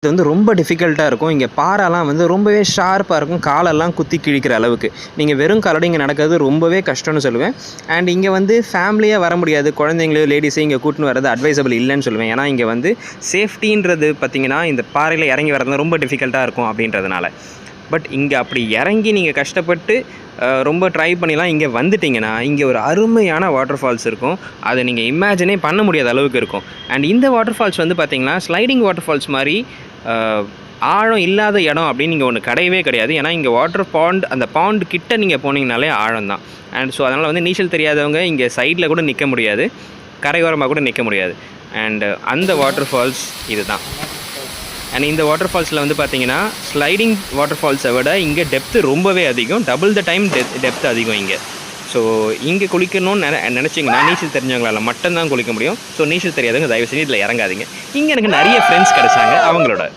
இது வந்து ரொம்ப டிஃபிகல்ட்டாக இருக்கும். இங்கே பாறைலாம் வந்து ரொம்பவே ஷார்ப்பாக இருக்கும். காலெல்லாம் குத்தி கிழிக்கிற அளவுக்கு. நீங்கள் வெறும் காலோட இங்கே நடக்கிறது ரொம்பவே கஷ்டம்னு சொல்லுவேன். அண்ட் இங்கே வந்து ஃபேமிலியாக வர முடியாது. குழந்தைங்களையோ லேடீஸையும் இங்கே கூட்டின்னு வர்றது அட்வைசபிள் இல்லைன்னு சொல்லுவேன். ஏன்னா இங்கே வந்து சேஃப்டின்றது பார்த்திங்கன்னா இந்த பாறையில் இறங்கி வர்றது ரொம்ப டிஃபிகல்ட்டாக இருக்கும் அப்படின்றதுனால. பட் இங்கே அப்படி இறங்கி நீங்கள் கஷ்டப்பட்டு ரொம்ப ட்ரை பண்ணிலாம் இங்கே வந்துட்டிங்கன்னா இங்கே ஒரு அருமையான வாட்டர் ஃபால்ஸ் இருக்கும். அதை நீங்கள் இமேஜினே பண்ண முடியாத அளவுக்கு இருக்கும். அண்ட் இந்த வாட்டர் ஃபால்ஸ் வந்து பார்த்திங்கன்னா ஸ்லைடிங் வாட்டர் ஃபால்ஸ் மாதிரி ஆழம் இல்லாத இடம் அப்படின்னு இங்கே ஒன்று கிடையவே கிடையாது. ஏன்னா இங்கே வாட்டர் பாண்ட் அந்த பாண்ட் கிட்ட நீங்கள் போனீங்கனாலே ஆழம் தான். அண்ட் ஸோ அதனால் வந்து நீச்சல் தெரியாதவங்க இங்கே சைடில் கூட நிற்க முடியாது, கரையோரமாக கூட நிற்க முடியாது. அண்ட் அந்த வாட்டர் ஃபால்ஸ் இது தான். அண்ட் இந்த வாட்டர் ஃபால்ஸில் வந்து பார்த்தீங்கன்னா ஸ்லைடிங் வாட்டர் ஃபால்ஸை விட இங்கே டெப்த்து ரொம்பவே அதிகம், டபுள் த டைம் டெப்த்து அதிகம் இங்கே. ஸோ இங்கே குளிக்கணும்னு நினச்சிங்கன்னா நீச்சல் தெரிஞ்சவங்களால் மட்டும்தான் குளிக்க முடியும். ஸோ நீச்சல் தெரியாதவங்க தயவு செஞ்சு இதில் இறங்காதீங்க. இங்கே எனக்கு நிறைய ஃப்ரெண்ட்ஸ் கிடச்சாங்க அவங்களோட.